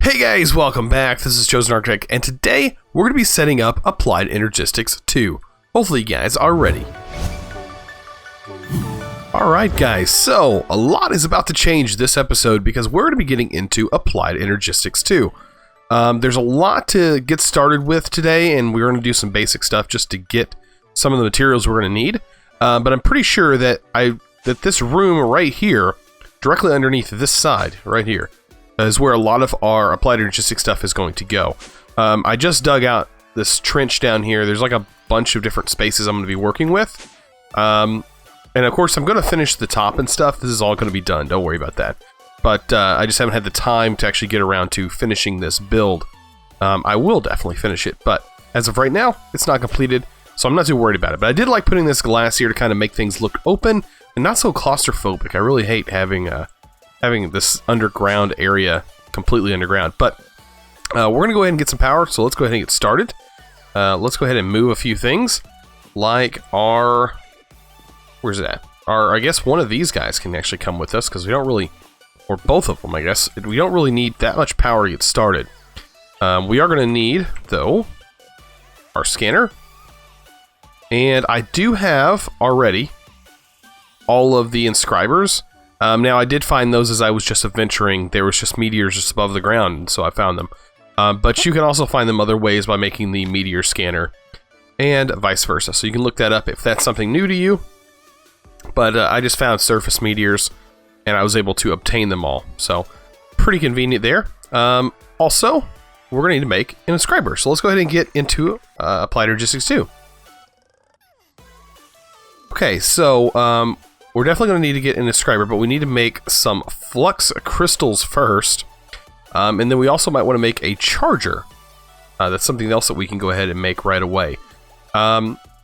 Hey guys, welcome back. This is ChosenArchitect, and today we're going to be setting up Applied Energistics 2. Hopefully you guys are ready. Alright guys, so a lot is about to change this episode because we're going to be getting into Applied Energistics 2. There's a lot to get started with today, and we're going to do some basic stuff just to get some of the materials we're going to need. But I'm pretty sure that this room right here, directly underneath this side, right here, is where a lot of our Applied Energistics stuff is going to go. I just dug out this trench down here. There's like a bunch of different spaces I'm going to be working with. And of course, I'm going to finish the top and stuff. This is all going to be done. Don't worry about that. But I just haven't had the time to actually get around to finishing this build. I will definitely finish it, but as of right now, it's not completed, so I'm not too worried about it. But I did like putting this glass here to kind of make things look open and not so claustrophobic. I really hate having this underground area completely underground. But we're going to go ahead and get some power, so let's go ahead and get started. Let's go ahead and move a few things, like our... Where's it at? I guess one of these guys can actually come with us, because we don't really... Or both of them, I guess. We don't really need that much power to get started. We are going to need, though, our scanner. And I do have, already, all of the inscribers. Now, I did find those as I was just adventuring. There was just meteors just above the ground, so I found them. But you can also find them other ways by making the meteor scanner, and vice versa. So you can look that up if that's something new to you. But I just found surface meteors, and I was able to obtain them all. So, pretty convenient there. Also, we're going to need to make an inscriber. So let's go ahead and get into Applied Energistics 2. Okay, so... we're definitely going to need to get an inscriber, but we need to make some flux crystals first. And then we also might want to make a charger. That's something else that we can go ahead and make right away.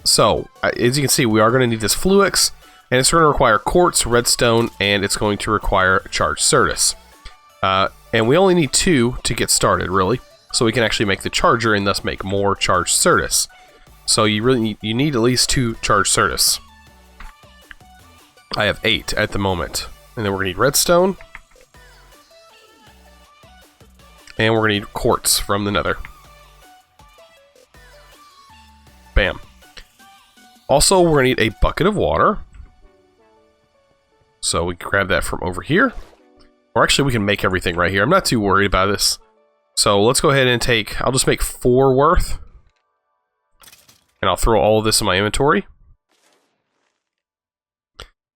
So, as you can see, we are going to need this Fluix, and it's going to require quartz, redstone, and it's going to require charged Certus. And we only need 2 to get started, really. So we can actually make the charger and thus make more charged Certus. So you need at least 2 charged Certus. I have 8 at the moment. And then we're going to need redstone. And we're going to need quartz from the nether. Bam. Also, we're going to need a bucket of water. So we can grab that from over here. Or actually, we can make everything right here. I'm not too worried about this. So let's go ahead and take... I'll just make 4 worth. And I'll throw all of this in my inventory.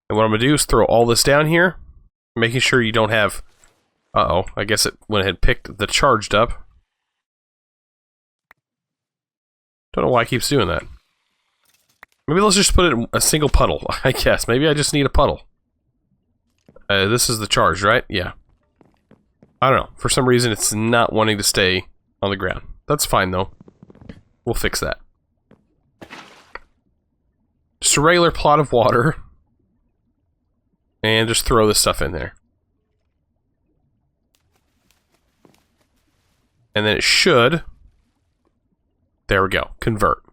And what I'm going to do is throw all this down here, making sure you don't have... Uh-oh, I guess it went ahead and picked the charged up. Don't know why it keeps doing that. Maybe let's just put it in a single puddle, I guess. Maybe I just need a puddle. This is the charge, right? Yeah. I don't know. For some reason, it's not wanting to stay on the ground. That's fine, though. We'll fix that. Just a regular plot of water. And just throw this stuff in there. And then it should... There we go. Convert.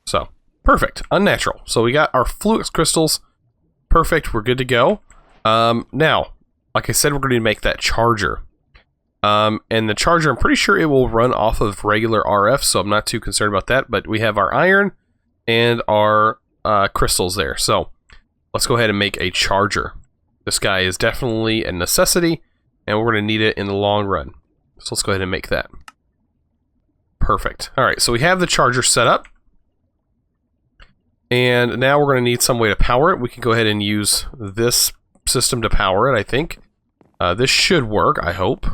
So, perfect. Unnatural. So we got our Fluix crystals. Perfect. We're good to go. Now, like I said, we're going to make that charger. And the charger, I'm pretty sure it will run off of regular RF, so I'm not too concerned about that. But we have our iron and our crystals there. So... Let's go ahead and make a charger. This guy is definitely a necessity, and we're going to need it in the long run. So let's go ahead and make that. Perfect. Alright, so we have the charger set up. And now we're going to need some way to power it. We can go ahead and use this system to power it, I think. This should work, I hope.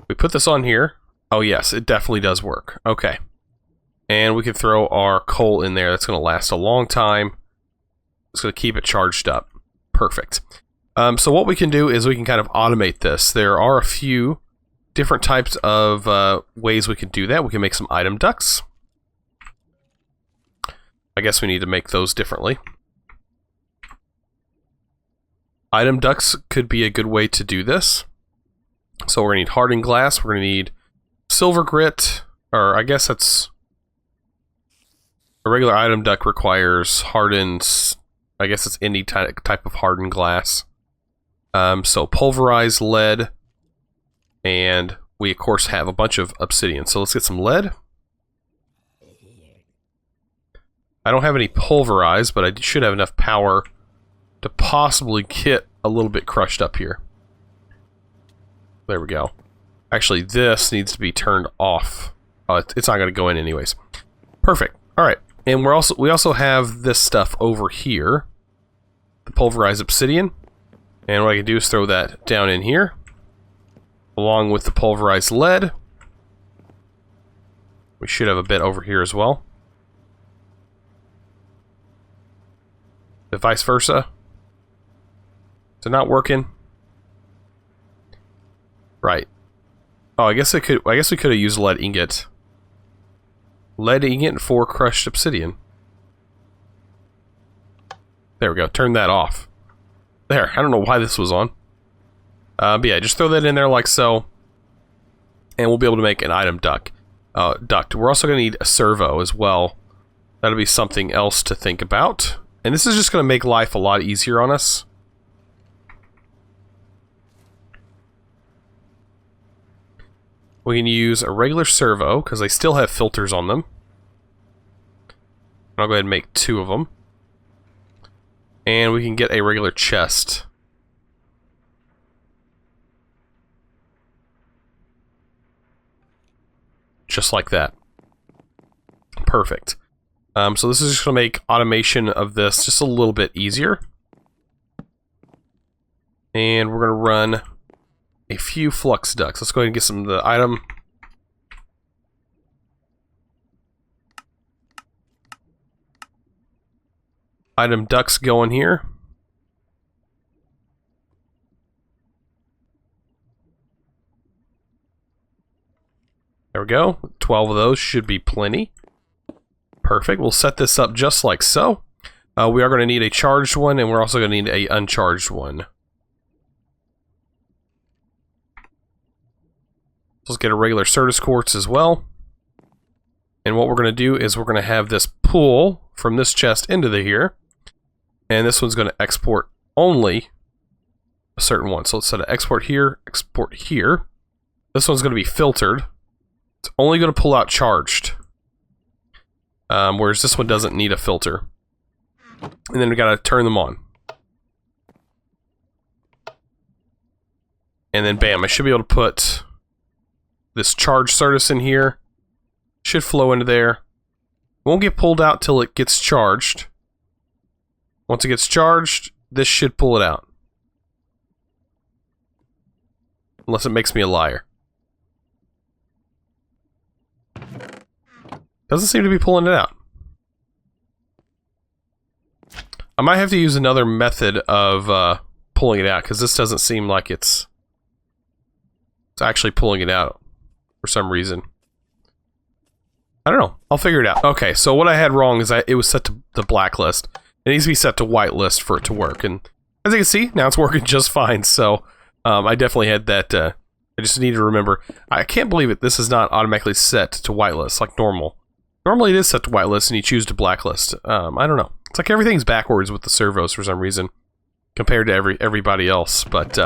We put this on here. Oh yes, it definitely does work. Okay. And we can throw our coal in there. That's going to last a long time. It's going to keep it charged up. Perfect. So what we can do is we can kind of automate this. There are a few different types of ways we can do that. We can make some item ducts. I guess we need to make those differently. Item ducts could be a good way to do this. So we're going to need hardened glass. We're going to need silver grit. Or I guess that's... A regular item duct requires hardened... I guess it's any type of hardened glass. So pulverized lead And we, of course, have a bunch of obsidian. So let's get some lead. I don't have any pulverized, but I should have enough power to possibly get a little bit crushed up here. There we go. Actually, this needs to be turned off. It's not going to go in anyways. Perfect. All right. And we also have this stuff over here. The pulverized obsidian. And what I can do is throw that down in here. Along with the pulverized lead. We should have a bit over here as well. The vice versa. Is it not working? Right. Oh, I guess we could have used lead ingot. Lead ingot and 4 crushed obsidian. There we go. Turn that off. There. I don't know why this was on. But yeah, just throw that in there like so. And we'll be able to make an item duct. We're also going to need a servo as well. That'll be something else to think about. And this is just going to make life a lot easier on us. We can use a regular servo, because they still have filters on them. I'll go ahead and make 2 of them. And we can get a regular chest. Just like that. Perfect. So this is just going to make automation of this just a little bit easier. And we're going to run a few flux ducts. Let's go ahead and get some of the item. Item ducts going here. There we go. 12 of those should be plenty. Perfect. We'll set this up just like so. We are going to need a charged one, and we're also going to need an uncharged one. Let's get a regular Certus quartz as well. And what we're going to do is we're going to have this pull from this chest into here. And this one's going to export only a certain one. So let's set an export here, export here. This one's going to be filtered. It's only going to pull out charged. Whereas this one doesn't need a filter. And then we got to turn them on. And then bam, I should be able to put this charged Certus in here. Should flow into there. Won't get pulled out till it gets charged. Once it gets charged, this should pull it out. Unless it makes me a liar. Doesn't seem to be pulling it out. I might have to use another method of pulling it out, because this doesn't seem like it's actually pulling it out for some reason. I don't know. I'll figure it out. Okay, so what I had wrong is it was set to the blacklist. It needs to be set to whitelist for it to work. And as you can see, now it's working just fine. So I definitely had that. I just need to remember. I can't believe it. This is not automatically set to whitelist like normal. Normally it is set to whitelist and you choose to blacklist. I don't know. It's like everything's backwards with the servos for some reason compared to everybody else. But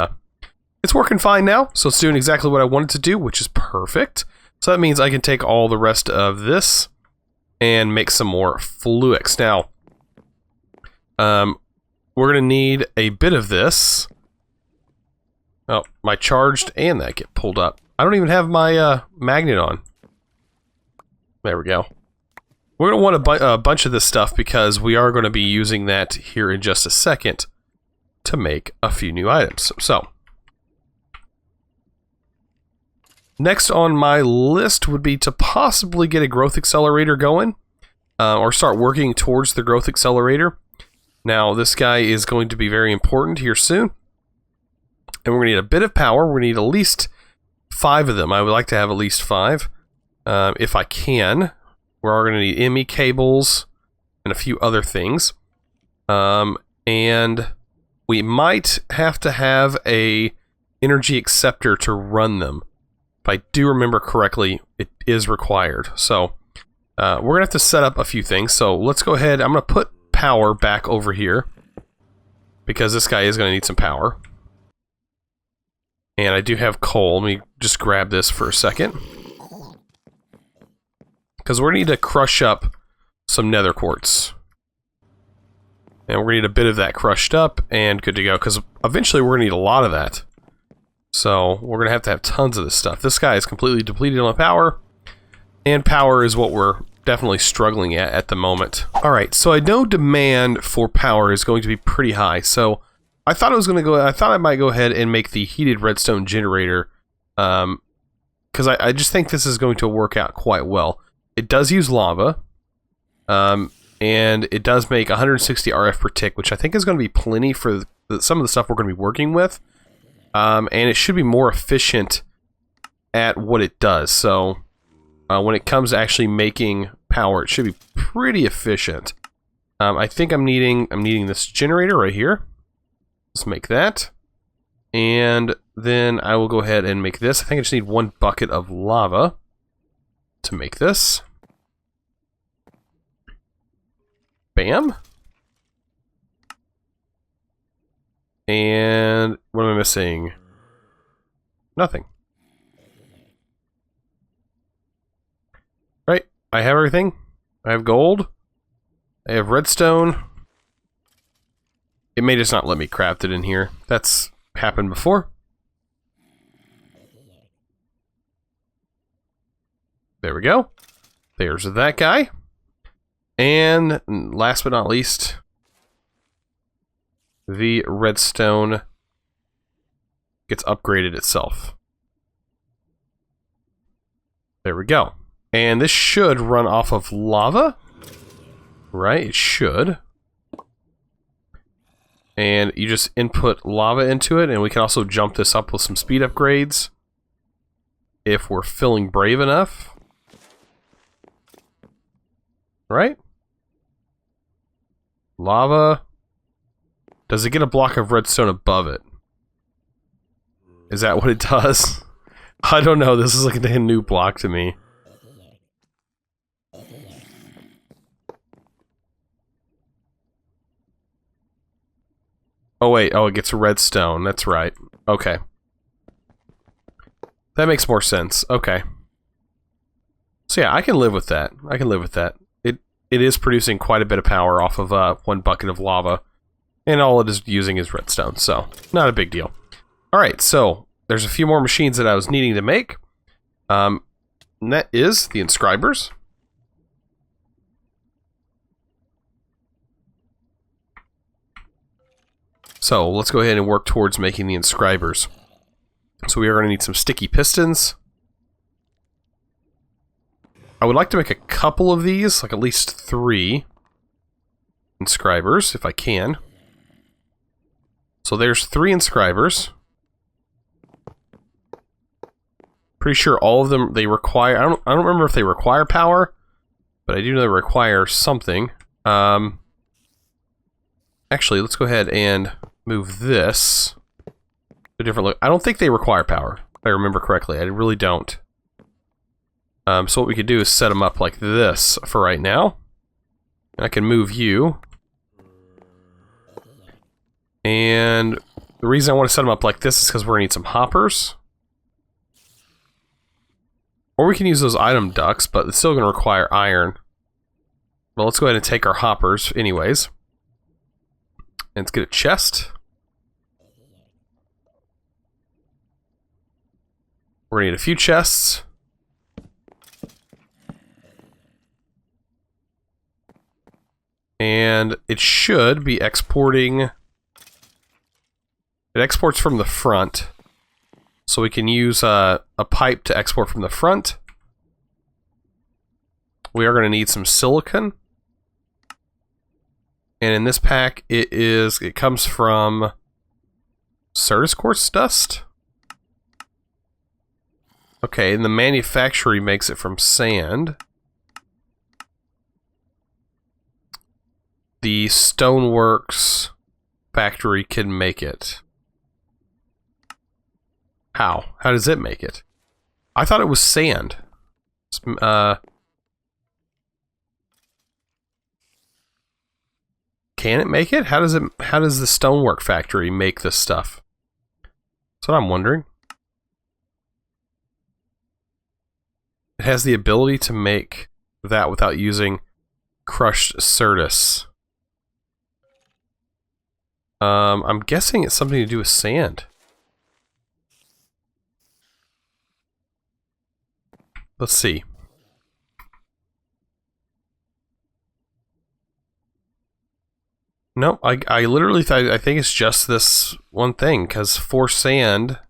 it's working fine now. So it's doing exactly what I wanted to do, which is perfect. So that means I can take all the rest of this and make some more fluix. Now, we're going to need a bit of this. Oh, my charged and that get pulled up. I don't even have my magnet on. There we go. We're going to want a bunch of this stuff because we are going to be using that here in just a second to make a few new items. So, next on my list would be to possibly get a growth accelerator going or start working towards the growth accelerator. Now, this guy is going to be very important here soon. And we're going to need a bit of power. We're going to need at least 5 of them. I would like to have at least 5 if I can. We're going to need ME cables and a few other things. And we might have to have a energy acceptor to run them. If I do remember correctly, it is required. So we're going to have to set up a few things. So let's go ahead. I'm going to put power back over here because this guy is going to need some power. And I do have coal. Let me just grab this for a second. Because we're going to need to crush up some nether quartz. And we're going to need a bit of that crushed up and good to go. Because eventually we're going to need a lot of that. So we're going to have tons of this stuff. This guy is completely depleted on power. And power is what we're definitely struggling at the moment. Alright, so I know demand for power is going to be pretty high. So I thought I might go ahead and make the heated redstone generator. Because I just think this is going to work out quite well. It does use lava, and it does make 160 RF per tick, which I think is going to be plenty for some of the stuff we're going to be working with. And it should be more efficient at what it does. So when it comes to actually making power, it should be pretty efficient. I think I'm needing this generator right here. Let's make that, and then I will go ahead and make this. I think I just need 1 bucket of lava to make this. Bam. And what am I missing? Nothing. Right, I have everything. I have gold. I have redstone. It may just not let me craft it in here. That's happened before. There we go. There's that guy. And last but not least, the redstone gets upgraded itself. There we go. And this should run off of lava. Right? It should. And you just input lava into it, and we can also jump this up with some speed upgrades if we're feeling brave enough. Right? Lava. Does it get a block of redstone above it? Is that what it does? I don't know. This is like a new block to me. Oh wait, oh it gets redstone, that's right. Okay. That makes more sense, okay. So yeah, I can live with that. I can live with that. It is producing quite a bit of power off of 1 bucket of lava. And all it is using is redstone, so not a big deal. Alright, so there's a few more machines that I was needing to make. And that is the inscribers. So let's go ahead and work towards making the inscribers. So we are going to need some sticky pistons. I would like to make a couple of these, like at least 3 inscribers, if I can. So there's 3 inscribers. Pretty sure all of them, they require, I don't remember if they require power, but I do know they require something. Actually, let's go ahead and move this to a different look. I don't think they require power, if I remember correctly. I really don't. So what we could do is set them up like this for right now. And I can move you. And the reason I want to set them up like this is because we're going to need some hoppers. Or we can use those item ducts, but it's still going to require iron. Well, let's go ahead and take our hoppers anyways. And let's get a chest. We're going to need a few chests. And it should be exporting. It exports from the front. So we can use a pipe to export from the front. We are going to need some silicon. And in this pack, it comes from Certus quartz dust. Okay, and the manufacturer makes it from sand. The Stoneworks factory can make it. How? How does it make it? I thought it was sand. Can it make it? How does the Stonework factory make this stuff? That's what I'm wondering. has the ability to make that without using crushed Certus. I'm guessing it's something to do with sand. Let's see. No, I literally I think it's just this one thing, because for sand,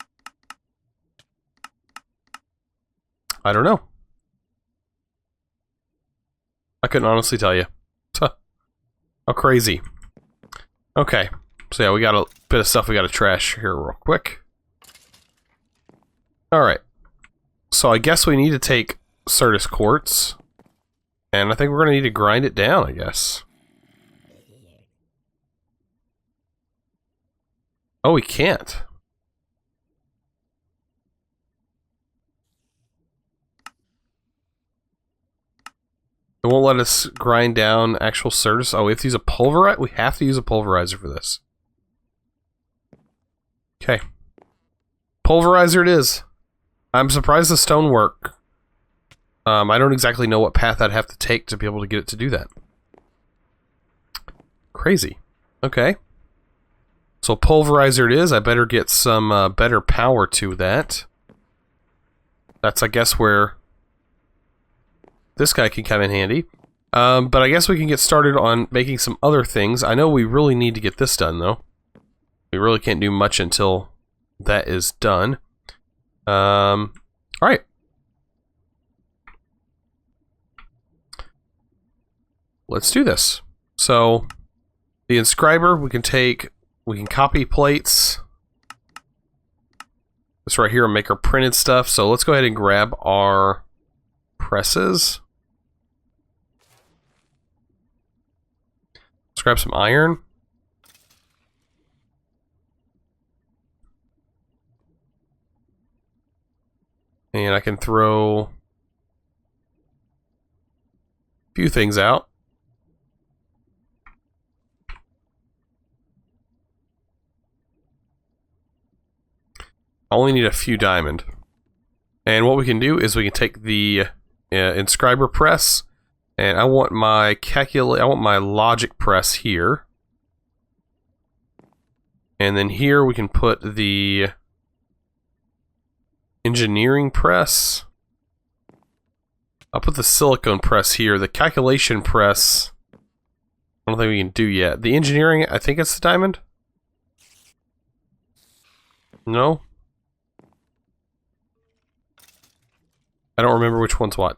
I don't know. I couldn't honestly tell you. How crazy. Okay, so yeah, we got a bit of stuff we got to trash here real quick. Alright, so I guess we need to take Certus quartz, and I think we're going to need to grind it down, I guess. Oh, we can't. It won't let us grind down actual Certus. Oh, we have to use a pulverizer? We have to use a pulverizer for this. Okay. Pulverizer it is. I'm surprised the stone work. I don't exactly know what path I'd have to take to be able to get it to do that. Crazy. Okay. So pulverizer it is. I better get some better power to that. That's, I guess, where this guy can come in handy. But I guess we can get started on making some other things. I know we really need to get this done, though. We really can't do much until that is done. Alright. Let's do this. So, the inscriber, we can copy plates. This right here will make our printed stuff. So let's go ahead and grab our presses. Let's grab some iron. And I can throw a few things out. I only need a few diamond. And what we can do is we can take the inscriber press, and I want my logic press here. And then here we can put the engineering press. I'll put the silicone press here. The calculation press, I don't think we can do yet. The engineering, I think it's the diamond? No? I don't remember which one's what.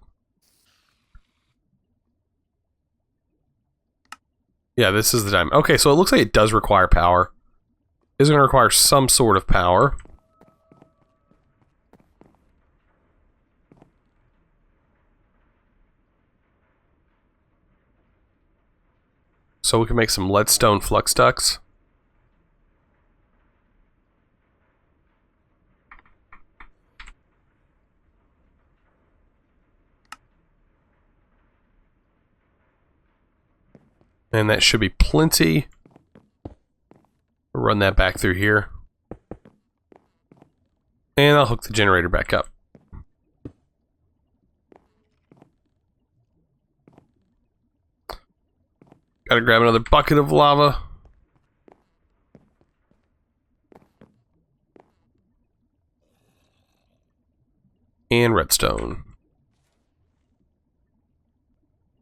Yeah, this is the diamond. Okay, so it looks like it does require power. It's going to require some sort of power. So we can make some leadstone flux ducts. And that should be plenty. Run that back through here. And I'll hook the generator back up. Gotta grab another bucket of lava. And redstone.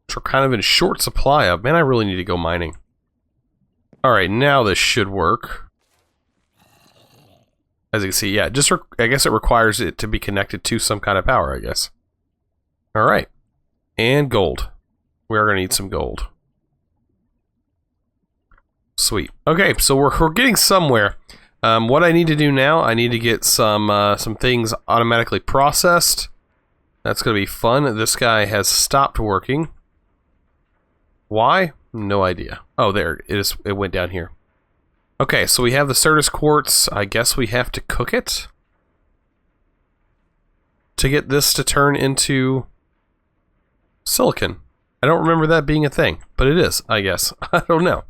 Which we're kind of in short supply of. Man, I really need to go mining. Alright, now this should work. As you can see, yeah, I guess it requires it to be connected to some kind of power, I guess. Alright. And gold. We are going to need some gold. Sweet. Okay, so we're getting somewhere. What I need to do now, I need to get some things automatically processed. That's going to be fun. This guy has stopped working. Why? No idea. Oh, there it is. It went down here. Okay, so we have the Certus quartz. I guess we have to cook it to get this to turn into silicon. I don't remember that being a thing, but it is, I guess. I don't know.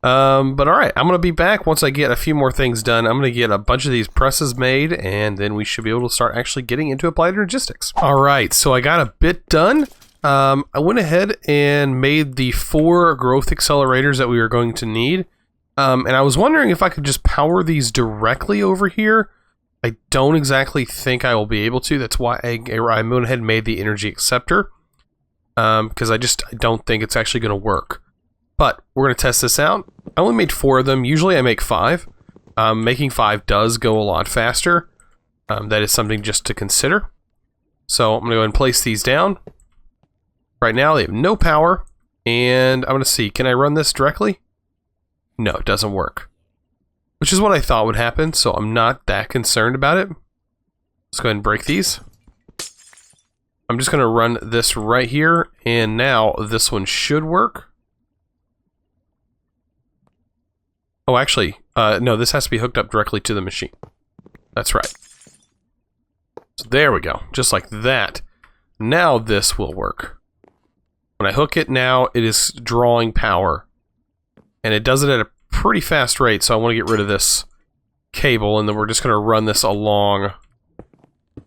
But alright, I'm going to be back once I get a few more things done. I'm going to get a bunch of these presses made, and then we should be able to start actually getting into applied energistics. Alright, so I got a bit done. I went ahead and made the 4 growth accelerators that we were going to need. And I was wondering if I could just power these directly over here. I don't exactly think I will be able to. That's why I went ahead and made the energy acceptor. Because I don't think it's actually going to work. But we're going to test this out. I only made 4 of them. Usually I make 5. Making 5 does go a lot faster. That is something just to consider. So I'm going to go ahead and place these down. Right now they have no power. And I'm going to see, can I run this directly? No, it doesn't work. Which is what I thought would happen, so I'm not that concerned about it. Let's go ahead and break these. I'm just going to run this right here, and now this one should work. Oh, actually, no, this has to be hooked up directly to the machine. That's right. So there we go, just like that. Now this will work. When I hook it now, it is drawing power. And it does it at a pretty fast rate, so I want to get rid of this cable, and then we're just going to run this along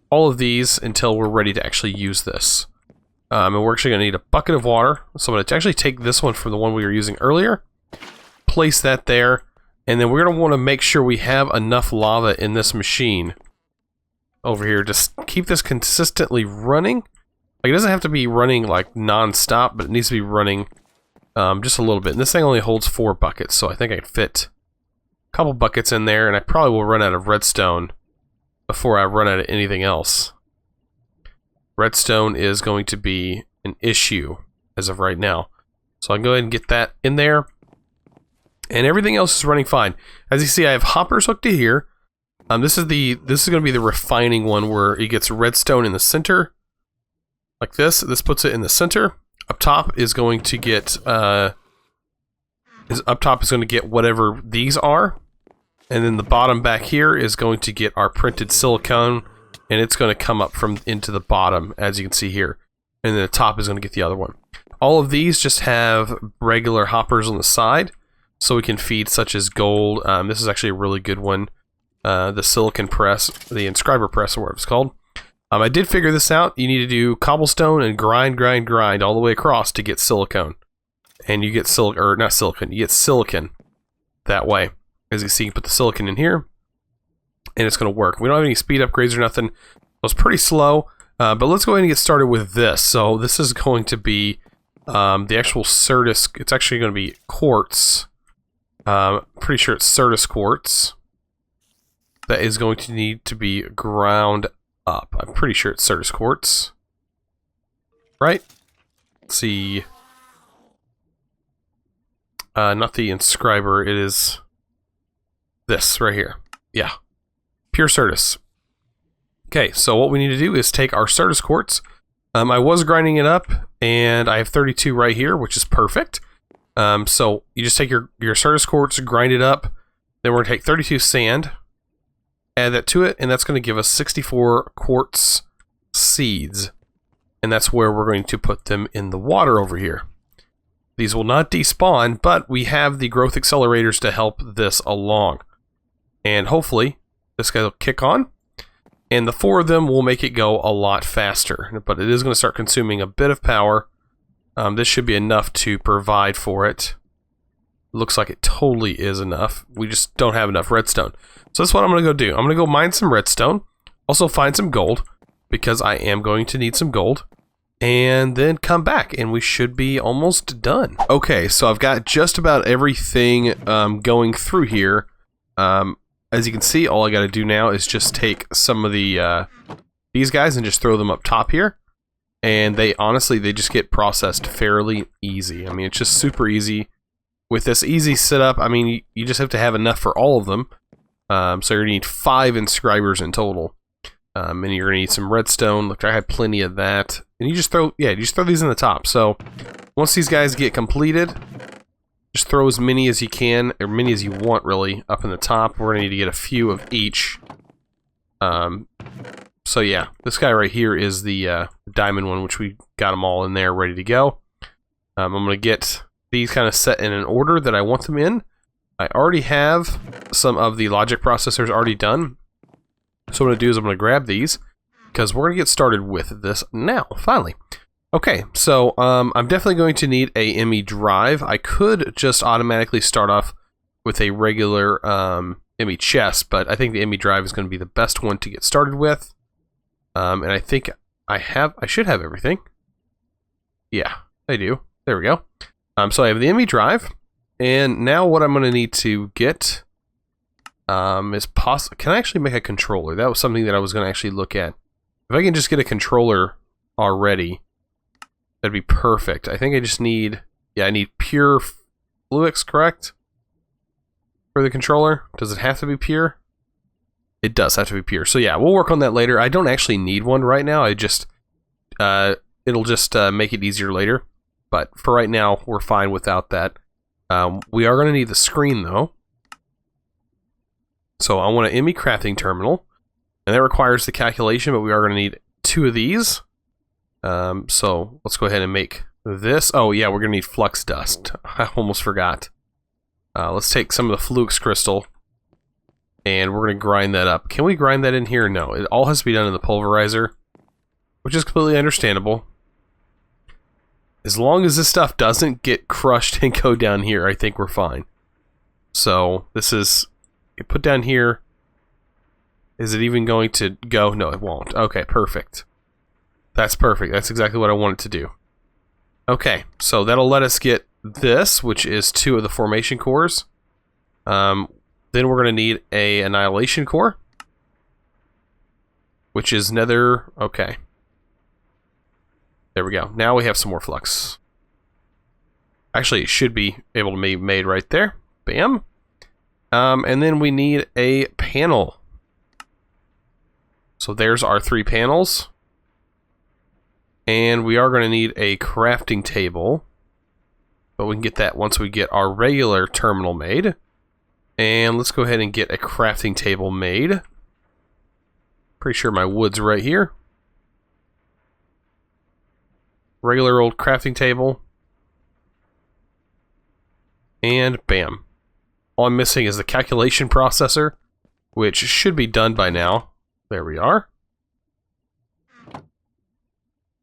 all of these until we're ready to actually use this. And we're actually going to need a bucket of water, so I'm going to actually take this one from the one we were using earlier, place that there, and then we're going to want to make sure we have enough lava in this machine over here to keep this consistently running. Like, it doesn't have to be running like non-stop, but it needs to be running just a little bit. And this thing only holds 4 buckets, so I think I can fit a couple buckets in there, and I probably will run out of redstone before I run out of anything else. Redstone is going to be an issue as of right now. So I can go ahead and get that in there. And everything else is running fine. As you see, I have hoppers hooked to here. This is going to be the refining one where it gets redstone in the center. Like this. This puts it in the center. Up top is going to get whatever these are, and then the bottom back here is going to get our printed silicone, and it's going to come up from into the bottom, as you can see here, and then the top is going to get the other one. All of these just have regular hoppers on the side, so we can feed such as gold. This is actually a really good one. The silicon press, the inscriber press, or whatever it's called. I did figure this out. You need to do cobblestone and grind all the way across to get silicone. And you get you get silicon that way. As you see, you put the silicon in here, and it's going to work. We don't have any speed upgrades or nothing. It was pretty slow, but let's go ahead and get started with this. So this is going to be the actual Certus. It's actually going to be quartz. Pretty sure it's Certus quartz. That is going to need to be ground up. I'm pretty sure it's Certus quartz. Right? Let's see. Not the inscriber, it is this right here. Yeah. Pure Certus. Okay, so what we need to do is take our Certus quartz. I was grinding it up, and I have 32 right here, which is perfect. So you just take your Certus quartz, grind it up, then we're going to take 32 sand, add that to it, and that's going to give us 64 quartz seeds. And that's where we're going to put them in the water over here. These will not despawn, but we have the growth accelerators to help this along. And hopefully, this guy will kick on. And the 4 of them will make it go a lot faster. But it is going to start consuming a bit of power. This should be enough to provide for it. Looks like it totally is enough. We just don't have enough redstone. So that's what I'm going to go do. I'm going to go mine some redstone. Also find some gold, because I am going to need some gold. And then come back, and we should be almost done. Okay, so I've got just about everything going through here. As you can see, all I got to do now is just take some of the these guys and just throw them up top here. And they just get processed fairly easy. I mean, it's just super easy. With this easy setup, I mean, you just have to have enough for all of them. So you're going to need 5 inscribers in total. And you're going to need some redstone. Look, I had plenty of that. And you just throw these in the top. So once these guys get completed, just throw as many as you can, or many as you want, really, up in the top. We're going to need to get a few of each. So yeah, this guy right here is the diamond one, which we got them all in there ready to go. I'm going to get these kind of set in an order that I want them in. I already have some of the logic processors already done. So what I'm going to do is I'm going to grab these, because we're going to get started with this now, finally. Okay, so I'm definitely going to need a ME drive. I could just automatically start off with a regular ME chest, but I think the ME drive is going to be the best one to get started with. And I think I should have everything. Yeah, I do. There we go. So I have the ME drive, and now what I'm going to need to get is can I actually make a controller? That was something that I was going to actually look at. If I can just get a controller already, that'd be perfect. I think I just need, yeah, I need pure Fluix, correct? For the controller? Does it have to be pure? It does have to be pure. So yeah, we'll work on that later. I don't actually need one right now. I just, it'll just make it easier later. But for right now, we're fine without that. We are going to need the screen though. So I want an ME crafting terminal. And that requires the calculation, but we are going to need 2 of these. So let's go ahead and make this. Oh yeah, we're going to need flux dust. I almost forgot. Let's take some of the Fluix crystal, and we're going to grind that up. Can we grind that in here? No, it all has to be done in the pulverizer, which is completely understandable. As long as this stuff doesn't get crushed and go down here, I think we're fine. So this is put down here. Is it even going to go? No, it won't. Okay, perfect. That's perfect. That's exactly what I wanted to do. Okay, so that'll let us get this, which is 2 of the formation cores. Then we're going to need a annihilation core, which is nether. Okay. There we go. Now we have some more flux. Actually, it should be able to be made right there. Bam. And then we need a panel. So there's our 3 panels. And we are going to need a crafting table. But we can get that once we get our regular terminal made. And let's go ahead and get a crafting table made. Pretty sure my wood's right here. Regular old crafting table. And bam. All I'm missing is the calculation processor, which should be done by now. There we are.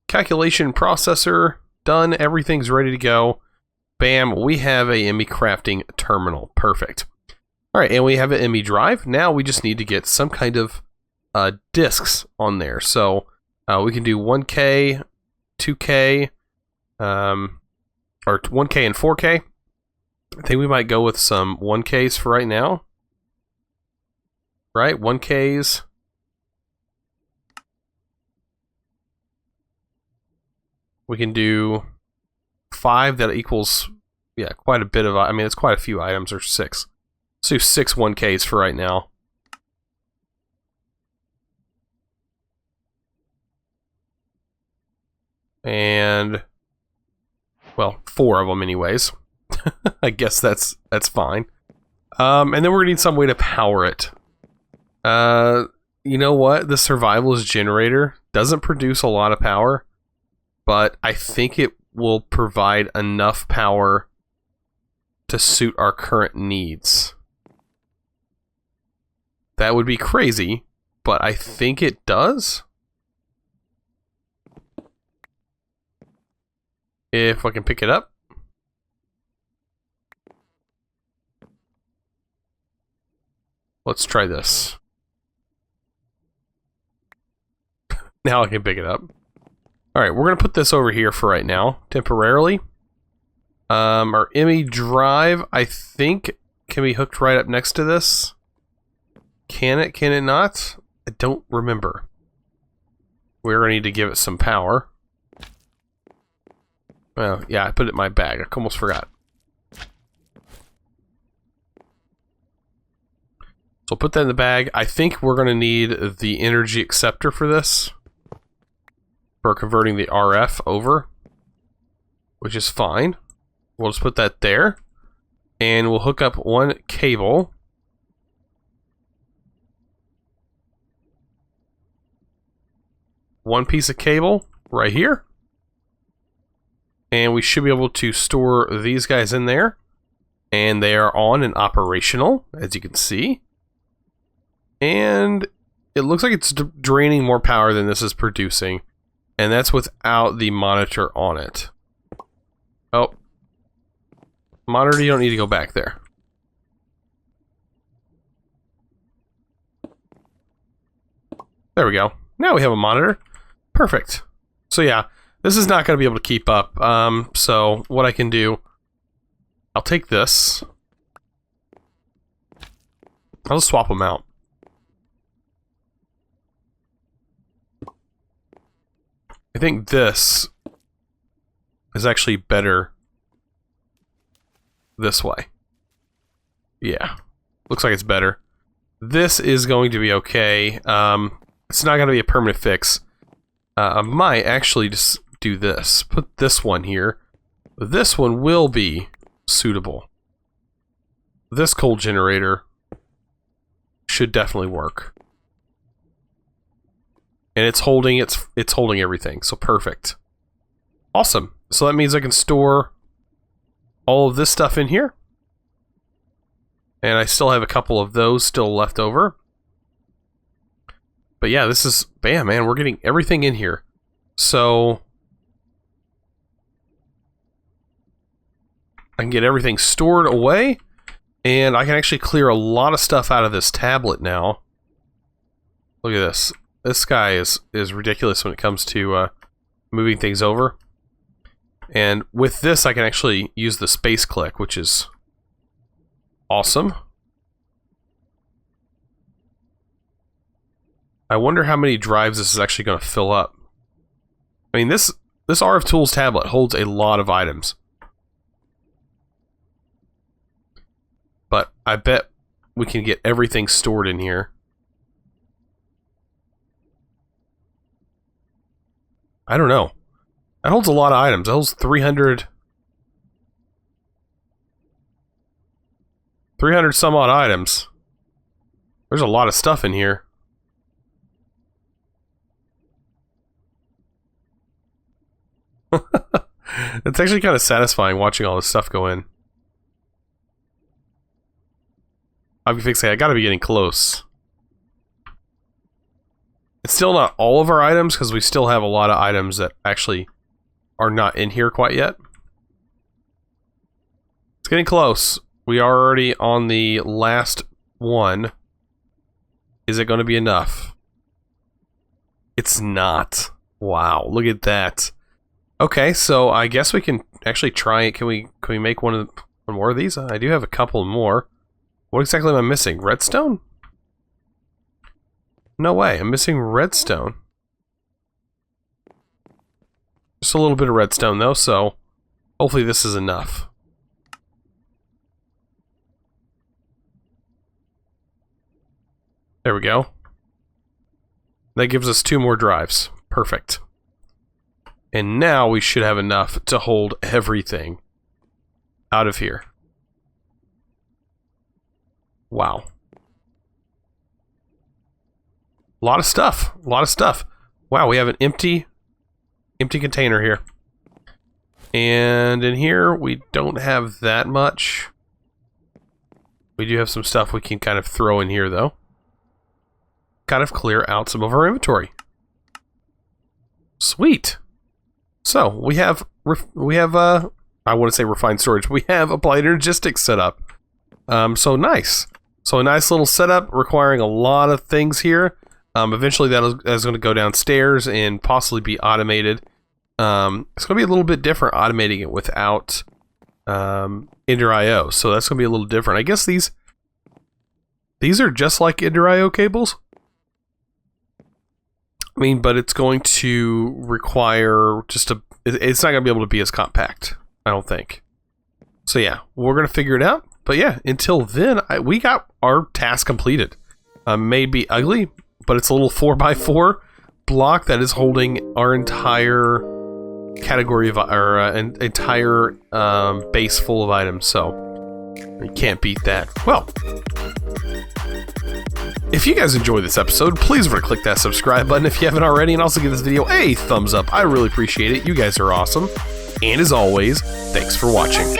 Calculation processor done. Everything's ready to go. Bam. We have a ME crafting terminal. Perfect. All right, and we have an ME drive. Now we just need to get some kind of discs on there. So we can do 1K, 2K, or 1K and 4K. I think we might go with some 1Ks for right now. Right, 1Ks. We can do 5. That equals, yeah, quite a bit of, I mean, it's quite a few items, or 6. Let's do 6 1Ks for right now. And, well, 4 of them anyways. I guess that's fine. And then we're gonna need some way to power it. You know what? The survivalist generator doesn't produce a lot of power, but I think it will provide enough power to suit our current needs. That would be crazy, but I think it does. If I can pick it up. Let's try this. Now I can pick it up. Alright, we're going to put this over here for right now, temporarily. Our ME drive, I think, can be hooked right up next to this. Can it? Can it not? I don't remember. We're going to need to give it some power. Well, yeah, I put it in my bag. I almost forgot. So I'll put that in the bag. I think we're going to need the energy acceptor for this. For converting the RF over. Which is fine. We'll just put that there. And we'll hook up one cable. One piece of cable right here. And we should be able to store these guys in there. And they are on and operational, as you can see. And it looks like it's draining more power than this is producing. And that's without the monitor on it. Oh. Monitor, you don't need to go back there. There we go. Now we have a monitor. Perfect. So yeah, this is not going to be able to keep up. So what I can do, I'll take this. I'll just swap them out. I think this is actually better this way. Yeah, looks like it's better. This is going to be okay. It's not going to be a permanent fix. I might actually just do this. Put this one here. This one will be suitable. This coal generator should definitely work. And it's holding everything. So perfect. Awesome. So that means I can store all of this stuff in here. And I still have a couple of those still left over. But yeah, this is, bam, man, we're getting everything in here. So I can get everything stored away, and I can actually clear a lot of stuff out of this tablet now. Look at this. This guy is ridiculous when it comes to moving things over. And with this, I can actually use the space click, which is awesome. I wonder how many drives this is actually going to fill up. I mean, this RF Tools tablet holds a lot of items. But I bet we can get everything stored in here. I don't know. That holds a lot of items. That holds 300 some odd items. There's a lot of stuff in here. It's actually kind of satisfying watching all this stuff go in. I'm fixing. I gotta be getting close. It's still not all of our items because we still have a lot of items that actually are not in here quite yet. It's getting close. We are already on the last one. Is it going to be enough? It's not. Wow, look at that. Okay, so I guess we can actually try it. Can we make one more of these? I do have a couple more. What exactly am I missing? Redstone? No way, I'm missing redstone. Just a little bit of redstone though, so hopefully this is enough. There we go. That gives us 2 more drives. Perfect. And now we should have enough to hold everything out of here. Wow. A lot of stuff. A lot of stuff. Wow, we have an empty container here. And in here, we don't have that much. We do have some stuff we can kind of throw in here, though. Kind of clear out some of our inventory. Sweet. So, we have I want to say refined storage. We have applied Energistics set up. So nice. So a nice little setup requiring a lot of things here. Eventually that is going to go downstairs and possibly be automated. It's going to be a little bit different automating it without Ender IO. So that's going to be a little different. I guess these are just like Ender IO cables. I mean, but it's going to require just it's not going to be able to be as compact, I don't think. So yeah, we're going to figure it out. But yeah, until then, we got our task completed. May be ugly, but it's a little 4x4 block that is holding our entire category of our entire base full of items. So you can't beat that. Well, if you guys enjoyed this episode, please remember to click that subscribe button if you haven't already, and also give this video a thumbs up. I really appreciate it. You guys are awesome. And as always, thanks for watching.